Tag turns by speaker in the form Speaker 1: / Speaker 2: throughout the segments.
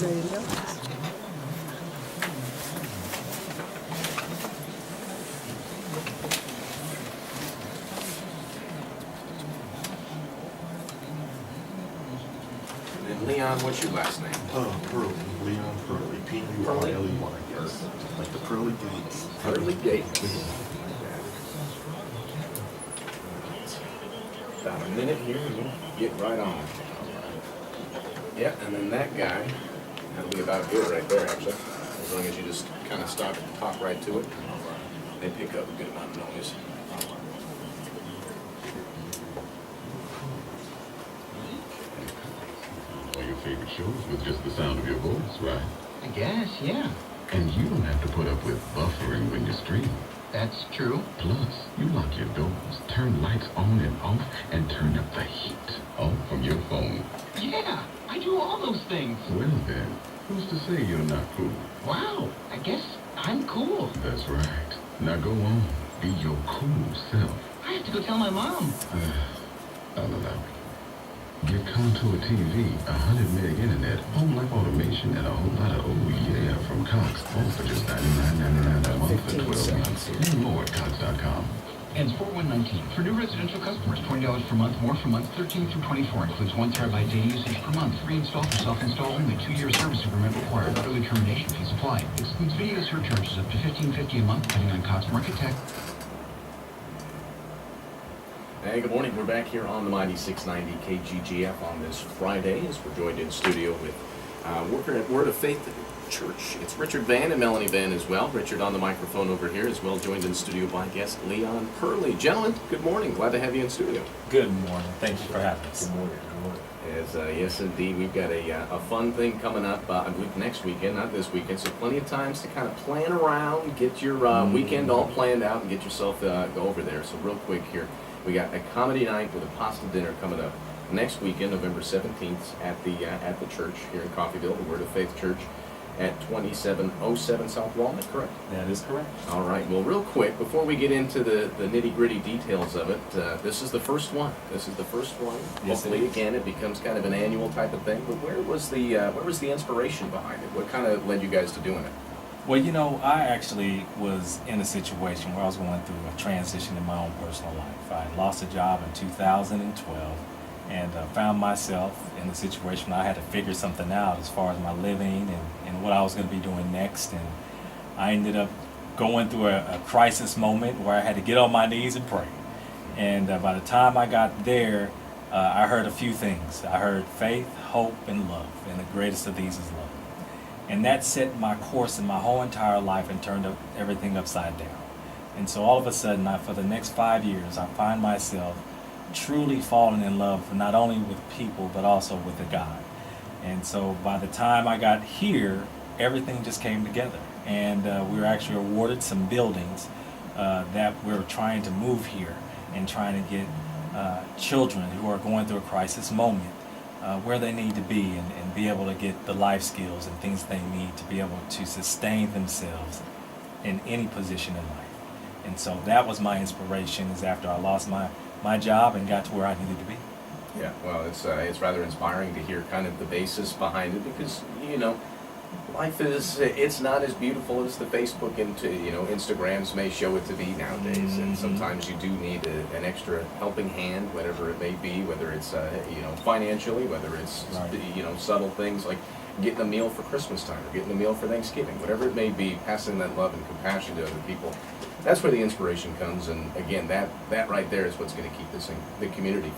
Speaker 1: There you go.
Speaker 2: And Leon, what's your last name?
Speaker 3: Pearly. Leon Pearly. P-U-R-L-E-Y. Yes. Like the pearly gates.
Speaker 2: Pearly Gates. About a minute here, and we'll get right on. Yeah, and then that guy, that'll be about good right there, actually. As long as you just kind of stop and talk right to it, they pick up a good amount of noise.
Speaker 4: All your favorite shows with just the sound of your voice, right?
Speaker 5: I guess, yeah.
Speaker 4: And you don't have to put up with buffering when you stream.
Speaker 5: That's true.
Speaker 4: Plus, you lock your doors, turn lights on and off, and turn up the heat. All from your phone.
Speaker 5: Yeah, I do all those things.
Speaker 4: Well then, who's to say you're not cool?
Speaker 5: Wow, I guess I'm cool.
Speaker 4: That's right. Now go on. Be your cool self.
Speaker 5: I have to go tell my mom.
Speaker 4: I'll allow it. Give Contour TV 100 meg internet, home life automation, and a whole lot of oh yeah from Cox. All for just $99.99 a month for 12 months. And more at Cox.com.
Speaker 5: Ends 4119. For new residential customers, $20 per month, more for months 13 through 24. Includes 1 terabyte data usage per month. Free install for self-install only. 2-year service agreement required. Early termination fees apply. Excludes video surcharges up to $15.50 a month, depending on Cox Market Tech.
Speaker 2: Hey, good morning. We're back here on the Mighty 690 KGGF on this Friday as we're joined in studio with worker at Word of Faith Church. It's Richard Vann and Melanie Vann as well. Richard on the microphone over here as well, joined in studio by guest Leon Pearly. Gentlemen, good morning. Glad to have you in studio.
Speaker 6: Good morning. Thank you for having us.
Speaker 3: Good morning. Good morning.
Speaker 2: Yes, indeed. We've got a fun thing coming up, I believe, next weekend, not this weekend, so plenty of times to kind of plan around, get your weekend all planned out, and get yourself go over there. So real quick here, we got a comedy night with a pasta dinner coming up next weekend, November 17th, at the church here in Coffeyville, the Word of Faith Church, at 2707 South Walnut, correct?
Speaker 6: That is correct.
Speaker 2: All right. Well, real quick, before we get into the nitty-gritty details of it, this is the first one. This is the first one.
Speaker 6: Yes,
Speaker 2: Hopefully,
Speaker 6: it is.
Speaker 2: again, it becomes kind of an annual type of thing. But where was the inspiration behind it? What kind of led you guys to doing it?
Speaker 6: Well, you know, I actually was in a situation where I was going through a transition in my own personal life. I lost a job in 2012 and found myself in a situation where I had to figure something out as far as my living and what I was going to be doing next. And I ended up going through a crisis moment where I had to get on my knees and pray. And by the time I got there, I heard a few things. I heard faith, hope, and love. And the greatest of these is love. And that set my course in my whole entire life and turned everything upside down. And so all of a sudden, for the next 5 years, I find myself truly falling in love, not only with people, but also with a God. And so by the time I got here, everything just came together. And we were actually awarded some buildings that we're trying to move here and trying to get children who are going through a crisis moment where they need to be and be able to get the life skills and things they need to be able to sustain themselves in any position in life. And so that was my inspiration, is after I lost my job and got to where I needed to be.
Speaker 2: Yeah, well, it's rather inspiring to hear kind of the basis behind it because, you know, life it's not as beautiful as the Facebook and Instagrams may show it to be nowadays, and sometimes you do need an extra helping hand, whatever it may be, whether it's financially, whether it's
Speaker 6: Right.
Speaker 2: subtle things like getting a meal for Christmas time or getting a meal for Thanksgiving, whatever it may be, passing that love and compassion to other people. That's where the inspiration comes, and again, that right there is what's going to keep this in the community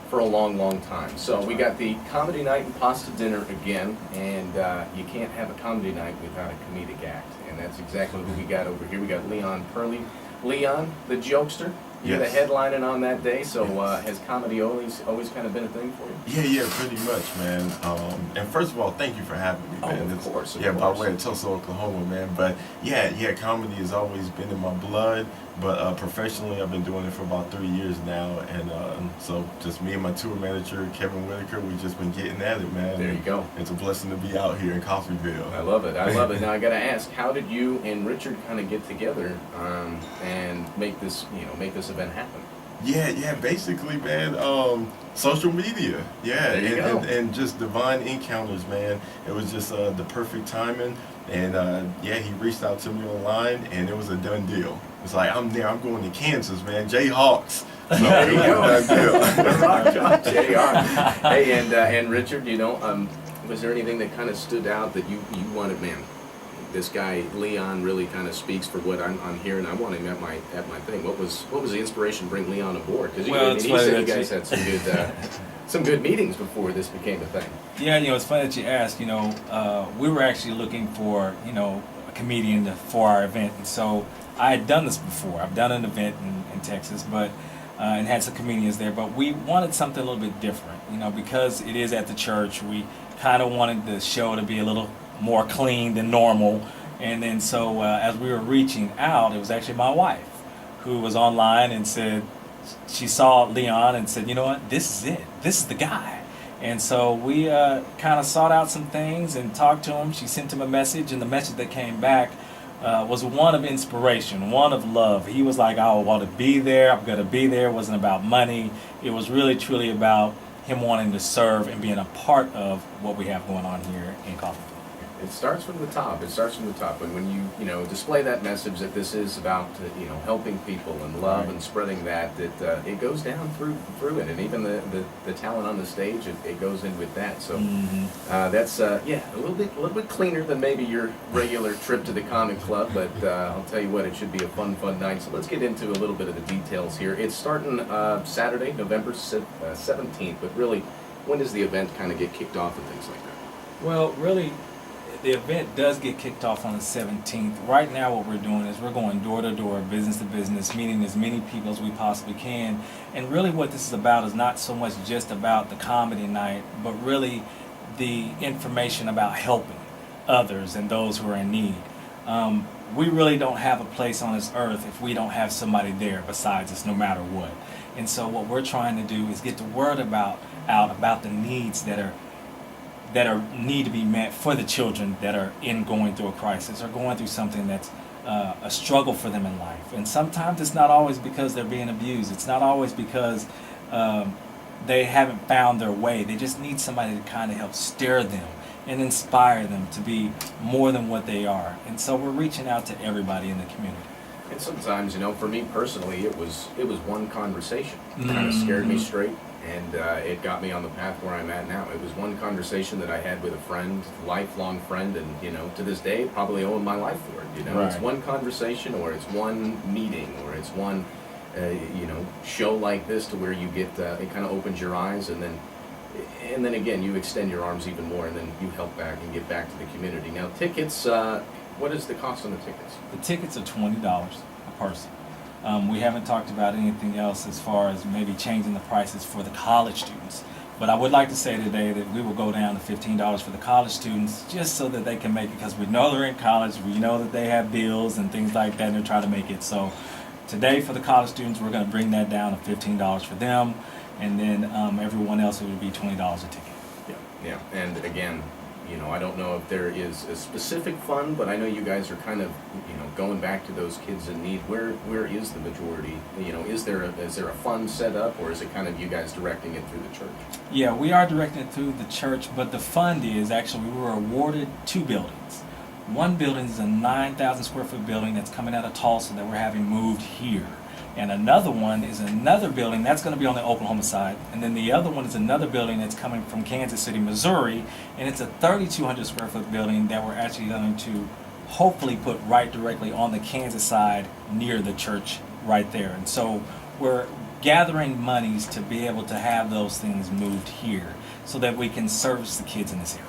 Speaker 2: for a long, long time. So we got the comedy night and pasta dinner again, and you can't have a comedy night without a comedic act, and that's exactly who we got over here. We got Leon Pearly. Leon, the jokester, you're
Speaker 3: Yes.
Speaker 2: the headlining on that day, so has comedy always kind of been a thing for you?
Speaker 3: Yeah, pretty much, man. And first of all, thank you for having me, man.
Speaker 2: Of course.
Speaker 3: By way of Tulsa, Oklahoma, man. But yeah, comedy has always been in my blood. But professionally, I've been doing it for about 3 years now, and so just me and my tour manager, Kevin Whitaker, we've just been getting at it, man.
Speaker 2: There you go.
Speaker 3: It's a blessing to be out here in Coffeyville.
Speaker 2: I love it. Now I got to ask, how did you and Richard kind of get together and make this event happen?
Speaker 3: Yeah, basically, man, social media. Yeah,
Speaker 2: There you go.
Speaker 3: and just divine encounters, man. It was just the perfect timing. And yeah, he reached out to me online, and it was a done deal. It's like, I'm there, I'm going to Kansas, man, Jayhawks. So
Speaker 2: There
Speaker 3: it
Speaker 2: you
Speaker 3: was
Speaker 2: go.
Speaker 3: a done deal.
Speaker 2: Rock John, JR. Hey, and Richard, was there anything that kind of stood out that you wanted, man? This guy Leon really kind of speaks for what I'm hearing. I want him at my thing. What was the inspiration to bring Leon aboard? Because
Speaker 6: Well, it's
Speaker 2: he
Speaker 6: funny
Speaker 2: said
Speaker 6: that
Speaker 2: you guys had some good meetings before this became a thing.
Speaker 6: Yeah, it's funny that you asked. We were actually looking for, a comedian for our event. And so I had done this before. I've done an event in Texas, but and had some comedians there. But we wanted something a little bit different, because it is at the church. We kind of wanted the show to be a little more clean than normal. And then so as we were reaching out, it was actually my wife who was online and said, she saw Leon and said, you know what, this is it. This is the guy. And so we kind of sought out some things and talked to him. She sent him a message, and the message that came back was one of inspiration, one of love. He was like, I want to be there. I'm going to be there. It wasn't about money. It was really, truly about him wanting to serve and being a part of what we have going on here in Coffeyville.
Speaker 2: It starts from the top. It starts from the top. And when you display that message that this is about helping people and love
Speaker 6: Right.
Speaker 2: and spreading that, it goes down through it. And even the talent on the stage, it goes in with that. So that's a little bit cleaner than maybe your regular trip to the comic club. But I'll tell you what, it should be a fun night. So let's get into a little bit of the details here. It's starting Saturday, November 17th. But really, when does the event kind of get kicked off and things like that?
Speaker 6: Well, really, the event does get kicked off on the 17th. Right now what we're doing is we're going door to door, business to business, meeting as many people as we possibly can. And really what this is about is not so much just about the comedy night, but really the information about helping others and those who are in need. We really don't have a place on this earth if we don't have somebody there besides us, no matter what. And so what we're trying to do is get the word out about the needs that need to be met for the children that are going through a crisis or going through something that's a struggle for them in life. And sometimes it's not always because they're being abused. It's not always because they haven't found their way. They just need somebody to kind of help steer them and inspire them to be more than what they are. And so we're reaching out to everybody in the community.
Speaker 2: And sometimes, for me personally, it was one conversation. It kind of scared me straight, and it got me on the path where I'm at now. It was one conversation that I had with a friend, lifelong friend, and to this day, probably owe him my life for it.
Speaker 6: Right.
Speaker 2: It's one conversation, or it's one meeting, or it's one, show like this to where you get it kind of opens your eyes, and then again you extend your arms even more, and then you help back and give back to the community. Now, tickets. What is the cost on the tickets?
Speaker 6: The tickets are $20 a person. We haven't talked about anything else as far as maybe changing the prices for the college students. But I would like to say today that we will go down to $15 for the college students just so that they can make it, because we know they're in college, we know that they have bills and things like that, and they're trying to make it. So today for the college students, we're going to bring that down to $15 for them, and then everyone else, it would be $20 a ticket.
Speaker 2: Yeah. And again, I don't know if there is a specific fund, but I know you guys are kind of, going back to those kids in need. Where is the majority? Is there a fund set up, or is it kind of you guys directing it through the church?
Speaker 6: Yeah, we are directing it through the church, but the fund is actually, we were awarded 2 buildings. One building is a 9,000 square foot building that's coming out of Tulsa that we're having moved here. And another one is another building that's going to be on the Oklahoma side. And then the other one is another building that's coming from Kansas City, Missouri. And it's a 3,200 square foot building that we're actually going to hopefully put right directly on the Kansas side near the church right there. And so we're gathering monies to be able to have those things moved here so that we can service the kids in this area.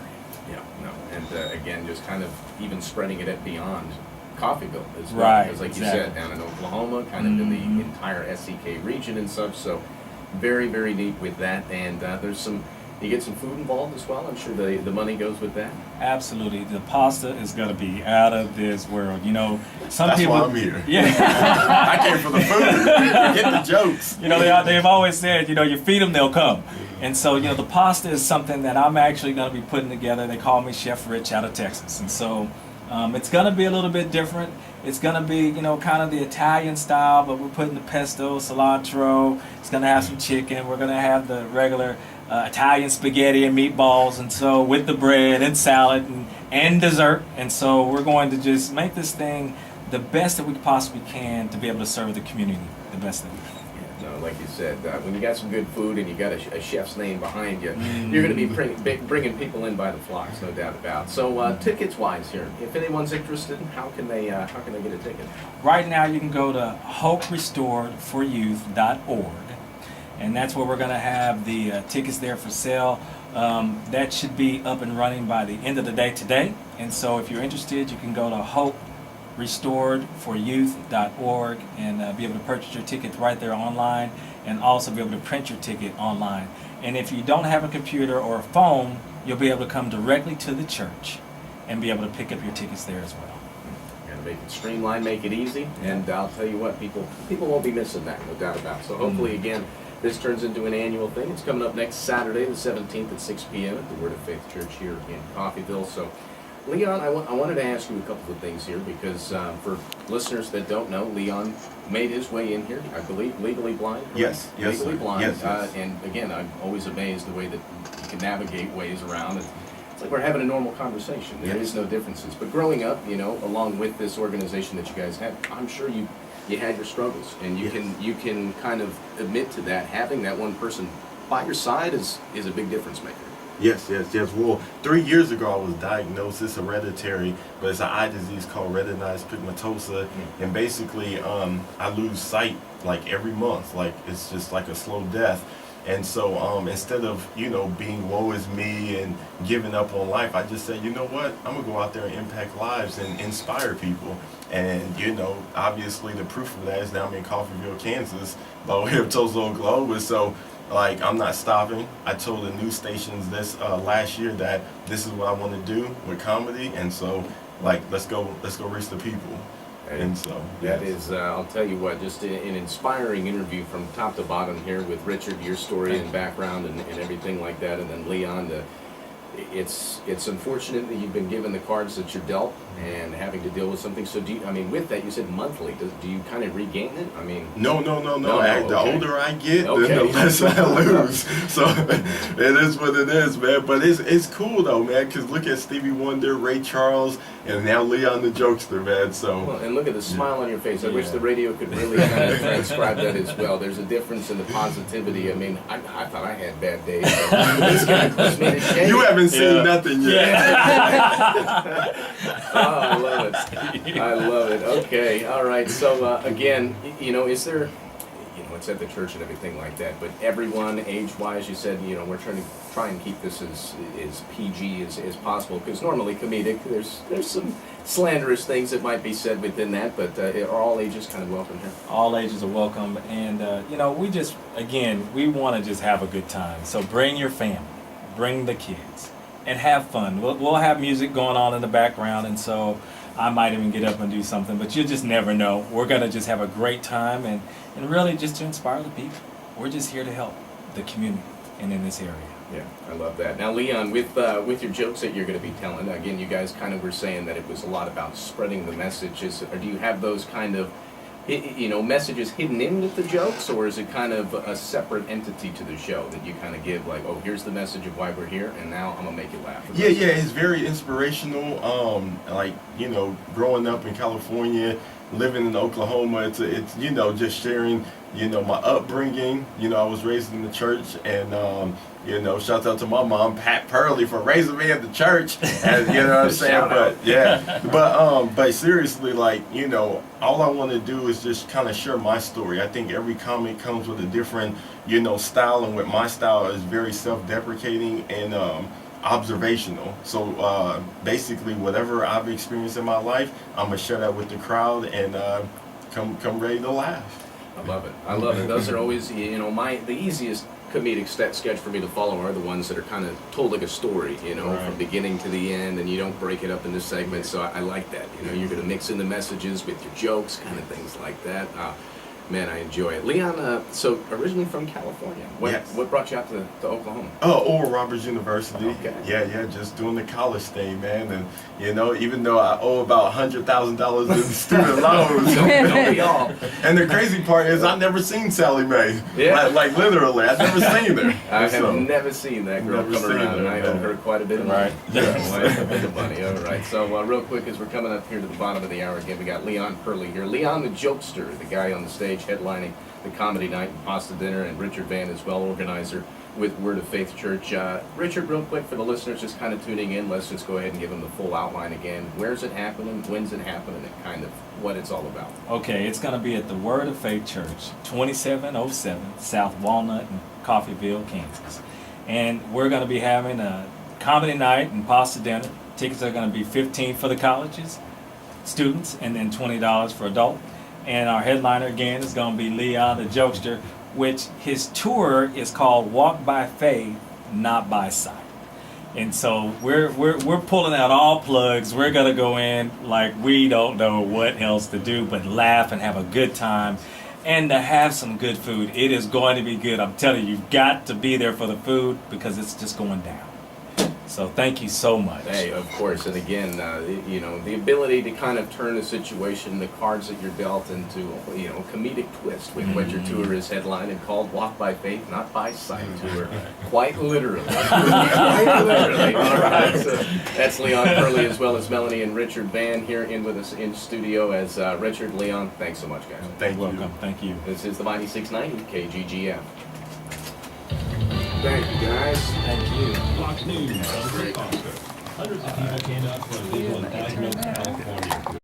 Speaker 2: Yeah, no. And again, just kind of even spreading it beyond Coffeyville as well.
Speaker 6: Right,
Speaker 2: Because like
Speaker 6: exactly.
Speaker 2: you said, down in Oklahoma, kind of in the entire SEK region and such. So very, very neat with that. And you get some food involved as well. I'm sure the money goes with that.
Speaker 6: Absolutely. The pasta is going to be out of this world. Some
Speaker 3: That's
Speaker 6: people.
Speaker 3: why I'm here.
Speaker 6: Yeah.
Speaker 3: I came for the food. Get the jokes.
Speaker 6: They've always said, you feed them, they'll come. And so, the pasta is something that I'm actually going to be putting together. They call me Chef Rich out of Texas. And so It's going to be a little bit different. It's going to be, kind of the Italian style, but we're putting the pesto, cilantro. It's going to have some chicken. We're going to have the regular Italian spaghetti and meatballs, and so with the bread and salad and dessert. And so we're going to just make this thing the best that we possibly can to be able to serve the community the best that we can.
Speaker 2: No, like you said, when you got some good food and you got a chef's name behind you, you're going to be bringing people in by the flocks, no doubt about. So tickets-wise here, if anyone's interested, how can they get a ticket?
Speaker 6: Right now, you can go to hoperestoredforyouth.org, and that's where we're going to have the tickets there for sale. That should be up and running by the end of the day today. And so, if you're interested, you can go to hoperestoredforyouth.org and be able to purchase your ticket right there online, and also be able to print your ticket online. And if you don't have a computer or a phone, you'll be able to come directly to the church and be able to pick up your tickets there as well.
Speaker 2: Gotta make it streamlined, make it easy, and I'll tell you what, people won't be missing that, no doubt about it. So hopefully, again, this turns into an annual thing. It's coming up next Saturday, the 17th at 6 p.m. at the Word of Faith Church here in Coffeyville. So, Leon, I wanted to ask you a couple of things here because for listeners that don't know, Leon made his way in here, I believe, legally blind. Correct?
Speaker 3: Yes,
Speaker 2: legally
Speaker 3: sir.
Speaker 2: blind.
Speaker 3: Yes.
Speaker 2: And again, I'm always amazed the way that you can navigate ways around. It's like we're having a normal conversation. There is no differences. But growing up, along with this organization that you guys have, I'm sure you had your struggles, and you can kind of admit to that. Having that one person by your side is a big difference maker.
Speaker 3: Yes. Well, 3 years ago I was diagnosed. It's hereditary, but it's an eye disease called retinitis pigmentosa, and basically I lose sight like every month. Like it's just like a slow death. And so instead of being woe is me and giving up on life, I just said, you know what, I'm gonna go out there and impact lives and inspire people. And obviously the proof of that is now I'm in Coffeyville, Kansas, by way of Tulsa, Oklahoma. So like I'm not stopping. I told the news stations this last year that this is what I want to do with comedy, and so like let's go reach the people. And so
Speaker 2: that is, I'll tell you what, just an inspiring interview from top to bottom here with Richard, your story and background and everything like that, and then Leon. It's unfortunate that you've been given the cards that you're dealt and having to deal with something. So with that, you said monthly. Do you kind of regain it?
Speaker 3: No. The older I get,
Speaker 2: okay.
Speaker 3: the less I lose. So it is what it is, man. But it's cool though, man. Because look at Stevie Wonder, Ray Charles, and now Leon the Jokester, man. So
Speaker 2: and look at the smile on your face. I wish the radio could really kind of transcribe that as well. There's a difference in the positivity. I thought I had bad days. This guy puts me to shame.
Speaker 3: You haven't seen nothing yet.
Speaker 2: I love it. I love it. Okay, all right. So again, is there, it's at the church and everything like that, but everyone age-wise, you said, we're trying to and keep this as PG as possible, because normally comedic, there's some slanderous things that might be said within that, but are all ages kind of welcome here?
Speaker 6: All ages are welcome, and we want to just have a good time. So bring your family, bring the kids, and have fun. We'll have music going on in the background, and so I might even get up and do something, but you just never know. We're going to just have a great time and really just to inspire the people. We're just here to help the community and in this area.
Speaker 2: Yeah, I love that. Now, Leon, with your jokes that you're going to be telling, again, you guys kind of were saying that it was a lot about spreading the messages. Or do you have those kind of, messages hidden in with the jokes, or is it kind of a separate entity to the show that you kind of give, like, oh, here's the message of why we're here, and now I'm going to make you laugh?
Speaker 3: Yeah, it's very inspirational. Growing up in California, living in Oklahoma, it's just sharing, my upbringing. I was raised in the church, and shout out to my mom, Pat Purley, for raising me in the church. And you know what I'm saying? But seriously, all I want to do is just kind of share my story. I think every comic comes with a different, style, and with my style is very self-deprecating and observational. So basically, whatever I've experienced in my life, I'm gonna share that with the crowd and come ready to laugh.
Speaker 2: I love it. Those are always, the easiest comedic sketch for me to follow are the ones that are kind of told like a story, from beginning to the end, and you don't break it up into segments. So I like that. You're going to mix in the messages with your jokes, kind of things like that. Man, I enjoy it. Leon, so originally from California.
Speaker 3: Yes.
Speaker 2: What brought you out to Oklahoma?
Speaker 3: Oh, Oral Roberts University.
Speaker 2: Okay.
Speaker 3: Yeah, just doing the college thing, man. And you know, even though I owe about $100,000 in student loans,
Speaker 2: Don't we all?
Speaker 3: and the crazy part is I've never seen Sally Mae.
Speaker 2: Yeah.
Speaker 3: Like literally, I've never seen her.
Speaker 2: I have
Speaker 3: So,
Speaker 2: never seen that girl
Speaker 3: Never
Speaker 2: come
Speaker 3: seen
Speaker 2: around,
Speaker 3: her,
Speaker 2: and I owe
Speaker 3: man.
Speaker 2: her quite a bit of money.
Speaker 6: Right.
Speaker 2: Quite a bit of money. All right. So real quick, as we're coming up here to the bottom of the hour again, we got Leon Purley here. Leon the Jokester, the guy on the stage headlining the comedy night and pasta dinner, and Richard Vann as well, organizer with Word of Faith Church. Richard, real quick for the listeners just kind of tuning in, let's just go ahead and give them the full outline again. Where's it happening? When's it happening? And kind of what it's all about.
Speaker 6: Okay, it's going to be at the Word of Faith Church, 2707 South Walnut in Coffeyville, Kansas. And we're going to be having a comedy night and pasta dinner. Tickets are going to be $15 for the colleges, students, and then $20 for adult. And our headliner again is going to be Leon the Jokester, which his tour is called Walk by Faith, Not by Sight. And so we're pulling out all plugs. We're gonna go in like we don't know what else to do but laugh and have a good time, and to have some good food. It is going to be good. I'm telling you, you've got to be there for the food because it's just going down. So thank you so much.
Speaker 2: Hey, of course, and again, you know, the ability to kind of turn a situation, the cards that you're dealt into, you know, comedic twist with what your tour is headlined and called Walk by Faith, Not by Sight tour. Quite literally. Quite literally. All right, so that's Leon Purley as well as Melanie and Richard Vann here in with us in studio as Richard, Leon, thanks so much, guys.
Speaker 3: Thank you.
Speaker 6: Welcome. Thank you.
Speaker 2: This is the Mighty 690 KGGF. Thank you, guys.
Speaker 6: Thank you.
Speaker 1: Fox News. Hundreds of people came out for a legal in California.